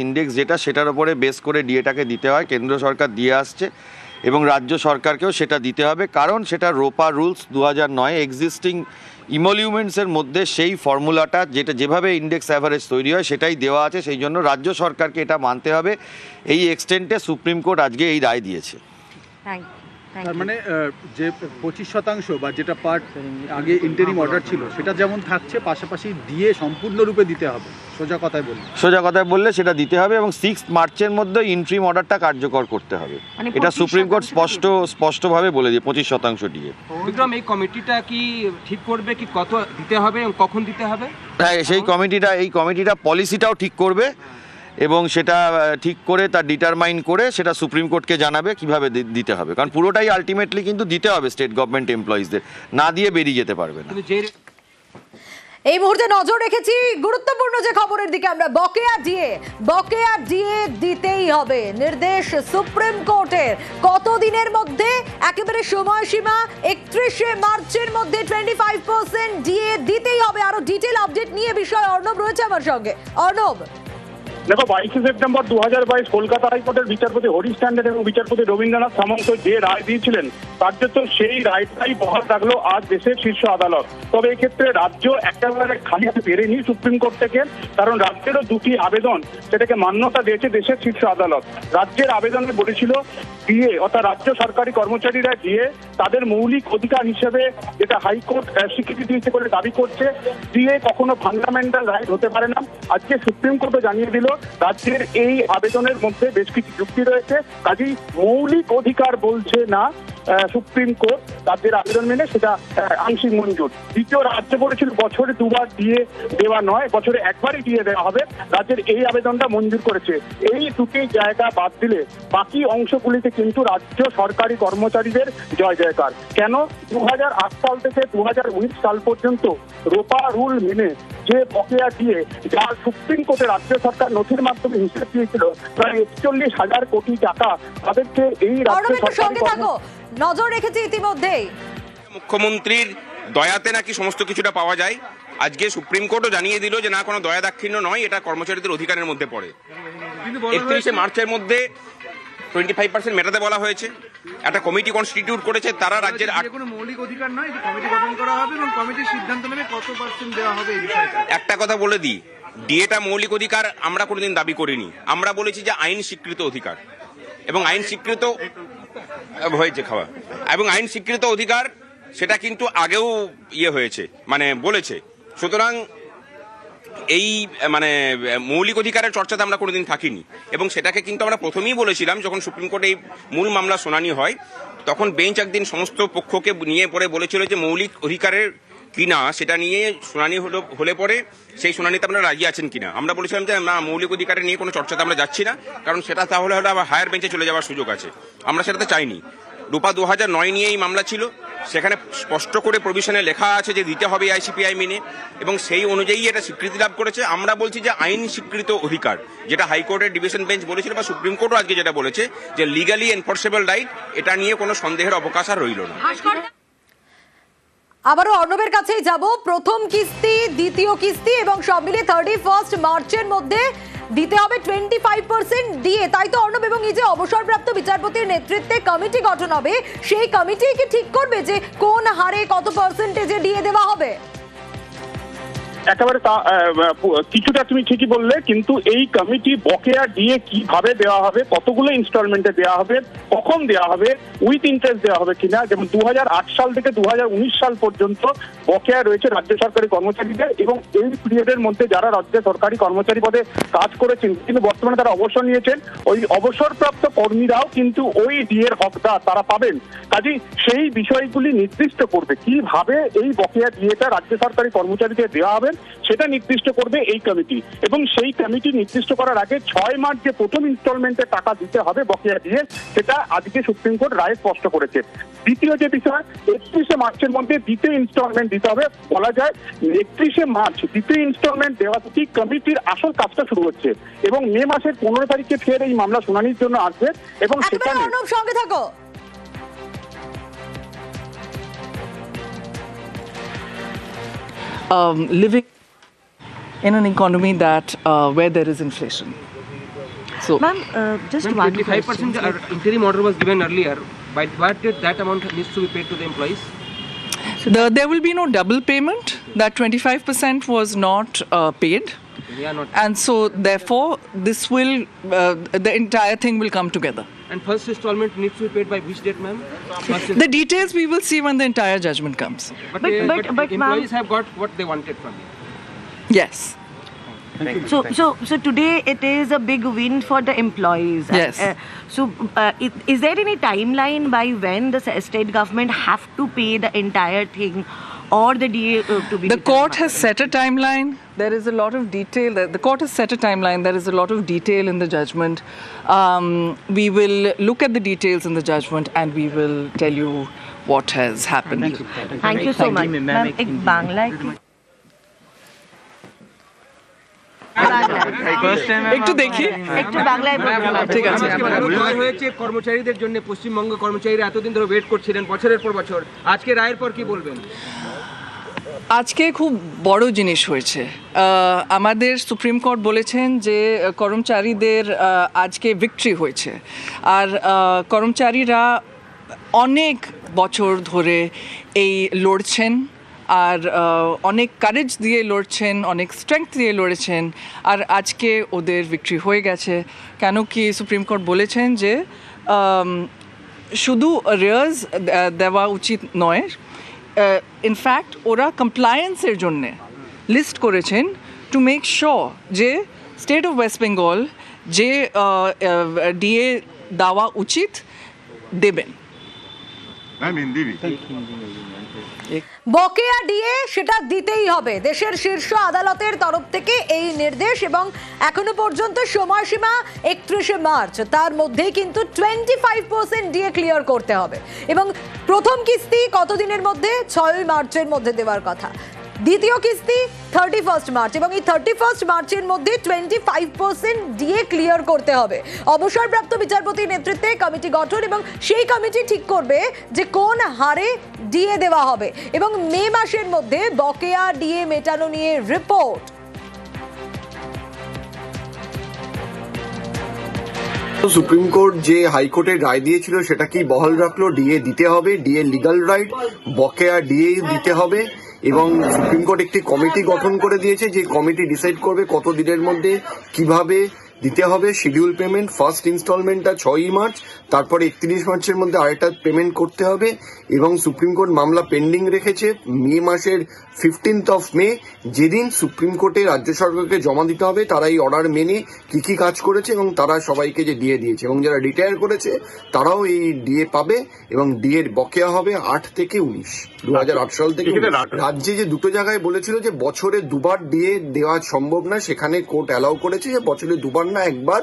Index যেটা সেটার উপরে বেস করে ডিএটাকে দিতে হয়, কেন্দ্র সরকার দিয়ে আসছে এবং রাজ্য সরকারকেও সেটা দিতে হবে, কারণ সেটা রোপা রুলস 2009 এক্সিস্টিং ইমলিউমেন্টসের মধ্যে সেই ফর্মুলাটা যেটা যেভাবে ইন্ডেক্স অ্যাভারেজ তৈরি হয় সেটাই দেওয়া আছে, সেই জন্য রাজ্য সরকারকে এটা মানতে হবে। এই এক্সটেন্টে সুপ্রিম কোর্ট আজকে এই রায় দিয়েছে। তার মানে যে 25% বা যেটা পার্ট আগে ইন্টারিম অর্ডার ছিল সেটা যেমন থাকছে, পাশাপাশি দিয়ে সম্পূর্ণরূপে দিতে হবে। সোজা কথায় বললে সেটা দিতে হবে এবং 6 মার্চের মধ্যে ইন্টারিম অর্ডারটা কার্যকর করতে হবে। এটা সুপ্রিম কোর্ট স্পষ্টভাবে বলে দিয়ে 25% দিয়ে। বিক্রম, এই কমিটিটা কি ঠিক করবে কি কত দিতে হবে এবং কখন দিতে হবে? হ্যাঁ, এই কমিটিটা পলিসিটাও ঠিক করবে এবং সেটা ঠিক করে তার ডিটারমাইন করে সেটা সুপ্রিম কোর্টকে জানাবে কিভাবে দিতে হবে, কারণ পুরোটাই আলটিমেটলি কিন্তু দিতে হবে স্টেট গভর্নমেন্ট এমপ্লয়িজদের, না দিয়ে বেরিয়ে যেতে পারবে না। এই মুহূর্তে নজর রেখেছি গুরুত্বপূর্ণ যে খবরের দিকে, আমরা বকেয়া ডিএ দিতেই হবে নির্দেশ সুপ্রিম কোর্টের। কতদিনের মধ্যে? একেবারে সময়সীমা 31শে মার্চের মধ্যে 25% ডিএ দিতেই হবে। আরো ডিটেল আপডেট নিয়ে বিষয় অর্ণব রয়েছে আমার সঙ্গে। অর্ণব, দেখো, 22শে সেপ্টেম্বর 2022 কলকাতা হাইকোর্টের বিচারপতি হরিশ ট্যান্ডন এবং বিচারপতি রবীন্দ্রনাথ সামন্ত যে রায় দিয়েছিলেন কার্যত সেই রায়টাই বহাল রাখলো আজ দেশের শীর্ষ আদালত। তবে এক্ষেত্রে রাজ্য একেবারে খালি হাতে বেরেনি সুপ্রিম কোর্ট থেকে, কারণ রাজ্যেরও দুটি আবেদন সেটাকে মান্যতা দিয়েছে দেশের শীর্ষ আদালত। রাজ্যের আবেদনে বলেছিল ডিএ অর্থাৎ রাজ্য সরকারি কর্মচারীরা ডিএ তাদের মৌলিক অধিকার হিসেবে যেটা হাইকোর্ট স্বীকৃতি দিয়েছে বলে দাবি করছে, ডিএ কখনো ফান্ডামেন্টাল রাইট হতে পারে না। আজকে সুপ্রিম কোর্টও জানিয়ে দিল রাজ্যের এই আবেদনের মধ্যে বেশ কিছু যুক্তি রয়েছে, কাজেই মৌলিক অধিকার বলছে না সুপ্রিম কোর্ট, রাজ্যের আবেদন মেনে সেটা আংশিক মঞ্জুর। দ্বিতীয়, রাজ্য বলেছিল বছরে দুবার ডিএ দেওয়া নয়, বছরে একবারই ডিএ দেওয়া হবে। রাজ্যের এই আবেদনটা মঞ্জুর করেছে। এই দুটি জায়গা বাদ দিলে বাকি অংশগুলিতে কিন্তু রাজ্য সরকারি কর্মচারীদের জয় জয়কার। কেন? 2008 সাল থেকে 2019 সাল পর্যন্ত রোপা রুল মেনে যে বকেয়া দিয়ে যা সুপ্রিম কোর্টে রাজ্য সরকার নথির মাধ্যমে হিসেব দিয়েছিল প্রায় 41,000 কোটি টাকা, তাদেরকে এই রাজ্য সরকারি নজর রেখেছি ইতিমধ্যেই। মুখ্যমন্ত্রীর দয়াতে নাকি সমস্ত কিছুটা পাওয়া যায়। আজকে সুপ্রিম কোর্টও জানিয়ে দিল যে না, কোনো দয়া দাক্ষিণ্য নয়, এটা কর্মচারীদের অধিকারের মধ্যে পড়ে। 31শে মার্চের মধ্যে 25% মেটাতে বলা হয়েছে। একটা কমিটি কনস্টিটিউট করেছে, তারা রাজ্যের কোনো মৌলিক অধিকার নয়, কমিটি গঠন করা হবে এবং কমিটির সিদ্ধান্ত নেবে কত পার্সেন্ট দেওয়া হবে এই বিষয়টা। একটা কথা বলে দিই, ডিএটা মৌলিক অধিকার আমরা কোনোদিন দাবি করিনি। আমরা বলেছি যে আইন স্বীকৃত অধিকার এবং আইন স্বীকৃত হয়েছে খাওয়া এবং আইন স্বীকৃত অধিকার সেটা কিন্তু আগেও হয়েছে বলেছে। সুতরাং এই মৌলিক অধিকারের চর্চাতে আমরা কোনোদিন থাকিনি এবং সেটাকে কিন্তু আমরা প্রথমেই বলেছিলাম যখন সুপ্রিম কোর্টে এই মূল মামলা শুনানি হয়, তখন বেঞ্চ একদিন সমস্ত পক্ষকে নিয়ে পড়ে বলেছিল যে মৌলিক অধিকারের কিনা সেটা নিয়ে শুনানি হলে পরে সেই শুনানিতে আপনারা রাজি আছেন কিনা। আমরা বলেছিলাম যে না, মৌলিক অধিকারের নিয়ে কোনো চর্চাতে আমরা যাচ্ছি না, কারণ সেটা তাহলে আবার হায়ার বেঞ্চে চলে যাওয়ার সুযোগ আছে। আমরা সেটাতে চাইনি। রূপা 2009 নিয়ে এই মামলা ছিল, সেখানে স্পষ্ট করে প্রভিশনে লেখা আছে যে দিতে হবে আইসিপিআই মেনে এবং সেই অনুযায়ী এটা স্বীকৃতি লাভ করেছে। আমরা বলছি যে আইন স্বীকৃত অধিকার, যেটা হাইকোর্টের ডিভিশন বেঞ্চ বলেছিল বা সুপ্রিম কোর্টও আজকে যেটা বলেছে যে লিগালি এনফোর্সেবল রাইট, এটা নিয়ে কোনো সন্দেহের অবকাশ আর রইল না। আবারও অর্ণবের কাছেই যাব। প্রথম কিস্তি, দ্বিতীয় কিস্তি এবং সব মিলিয়ে 31 মার্চের মধ্যে দিতে হবে 25% দিয়ে, তাই তো অর্ণব? এবং এই যে অবসরপ্রাপ্ত বিচারপতির নেতৃত্বে কমিটি গঠন হবে, সেই কমিটি কি ঠিক করবে যে কোন হারে কত পার্সেন্টেজে দিয়ে দেওয়া হবে? একেবারে কিছুটা তুমি ঠিকই বললে, কিন্তু এই কমিটি বকেয়া দিয়ে কিভাবে দেওয়া হবে, কতগুলো ইনস্টলমেন্টে দেওয়া হবে, কখন দেওয়া হবে, উইথ ইন্টারেস্ট দেওয়া হবে কিনা, যেমন 2008 সাল থেকে 2019 সাল পর্যন্ত বকেয়া রয়েছে রাজ্য সরকারি কর্মচারীদের এবং এই পিরিয়ডের মধ্যে যারা রাজ্য সরকারি কর্মচারী পদে কাজ করেছেন কিন্তু বর্তমানে তারা অবসর নিয়েছেন, ওই অবসরপ্রাপ্ত কর্মীরাও কিন্তু ওই ডিএর হকদার, তারা পাবেন। কাজেই সেই বিষয়গুলি নির্দিষ্ট করবে কিভাবে এই বকেয়া ডিএটা রাজ্য সরকারি কর্মচারীদের দেওয়া হবে সেটা নির্দিষ্ট করবে এই কমিটি এবং সেই কমিটি নির্দিষ্ট করার আগে 6 মার্চ যে প্রথম ইনস্টলমেন্টে টাকা দিতে হবে বকেয়া দিয়ে, সেটা আজকে সুপ্রিম কোর্ট রায় স্পষ্ট করেছে। দ্বিতীয় যে বিষয়, 31শে মার্চের মধ্যে দ্বিতীয় ইনস্টলমেন্ট দিতে হবে। বলা যায় 31শে মার্চ দ্বিতীয় ইনস্টলমেন্ট দেওয়া থেকেই কমিটির আসল কাজটা শুরু হচ্ছে এবং মে মাসের 15 তারিখে ফের এই মামলা শুনানির জন্য আসবে এবং সেখানে সঙ্গে থাকো। Living in an economy that where there is inflation. So, Ma'am, just Ma'am, one 25% question. interim order was given earlier. By what date that amount needs to be paid to the employees? there will be no double payment. That 25% was not paid. Yeah, not. And so, therefore, this will, the entire thing will come together. And first installment needs to be paid by which date, ma'am? The details we will see when the entire judgment comes. But but ma'am- employees have got what they wanted from you. Yes. So today it is a big win for the employees. Yes. Is there any timeline by when the state government have to pay the entire thing, or the DA to be? The court has set a timeline. There is a lot of detail. The court has set a timeline. There is a lot of detail in the judgment. We will look at the details in the judgment and we will tell you what has happened. Thank you so much. Ma'am, एक बांग्ला একটু দেখি একটু বাংলায় বলুন। ঠিক আছে আজকে রায় হয়েছে কর্মচারীদের জন্য, পশ্চিমবঙ্গ কর্মচারীরা এতদিন ধরে ওয়েট করছিলেন বছরের পর বছর। আজকে রায়ের পর কি বলবেন? আজকে খুব বড় জিনিস হয়েছে। আমাদের সুপ্রিম কোর্ট বলেছেন যে কর্মচারীদের আজকে ভিক্টরি হয়েছে, আর কর্মচারীরা অনেক বছর ধরে এই লড়ছেন, আর অনেক কারেজ দিয়ে লড়ছেন, অনেক স্ট্রেংথ দিয়ে লড়েছেন, আর আজকে ওদের ভিক্টরি হয়ে গেছে। কেন কি সুপ্রিম কোর্ট বলেছেন যে শুধু রেয়ার্স দেওয়া উচিত নয়, ইনফ্যাক্ট ওরা কমপ্লায়েন্সের জন্যে লিস্ট করেছেন টু মেক শিওর যে স্টেট অফ ওয়েস্ট বেঙ্গল যে ডিএ দেওয়া উচিত দেবেন। বকেয়া ডিএ সেটা দিতেই হবে। দেশের শীর্ষ আদালতের তরফ থেকে এই নির্দেশ, এবং এখনো পর্যন্ত সময়সীমা 31শে মার্চ। তার মধ্যেই কিন্তু 25% ডিএ ক্লিয়ার করতে হবে, এবং প্রথম কিস্তি কতদিনের মধ্যে? 6 মার্চের মধ্যে দেওয়ার কথা। দ্বিতীয় কিস্তি 31 মার্চ, এবং এই 31 মার্চের মধ্যে 25% ডিএ ক্লিয়ার করতে হবে। অবসরপ্রাপ্ত বিচারপতির নেতৃত্বে কমিটি গঠন, এবং সেই কমিটি ঠিক করবে যে কোন হারে ডিএ দেওয়া হবে, এবং মে মাসের মধ্যে বকেয়া ডিএ মেটানো নিয়ে রিপোর্ট। সুপ্রিম কোর্ট যে হাইকোর্টের রায় দিয়েছিল সেটা কি বহাল রাখলো? ডিএ দিতে হবে, ডিএ লিগ্যাল রাইট, বকেয়া ডিএ দিতে হবে, এবং সুপ্রিম কোর্ট একটি কমিটি গঠন করে দিয়েছে যে কমিটি ডিসাইড করবে কত দিনের মধ্যে কিভাবে দিতে হবে শিডিউল পেমেন্ট। ফার্স্ট ইনস্টলমেন্টটা 6ই মার্চ, তারপরে 31 মার্চের মধ্যে আরেকটা পেমেন্ট করতে হবে, এবং সুপ্রিম কোর্ট মামলা পেন্ডিং রেখেছে মে মাসের 15 মে, যেদিন সুপ্রিম কোর্টে রাজ্য সরকারকে জমা দিতে হবে তারা এই অর্ডার মেনে কি কি কাজ করেছে এবং তারা সবাইকে যে ডিএ দিয়েছে, এবং যারা রিটায়ার করেছে তারাও এই ডিএ পাবে, এবং ডিএর বকেয়া হবে 8 থেকে 19, 2008 সাল থেকে। রাজ্যে যে দুটো জায়গায় বলেছিল যে বছরে দুবার ডিএ দেওয়া সম্ভব না, সেখানে কোর্ট অ্যালাউ করেছে যে বছরে দুবার না, একবার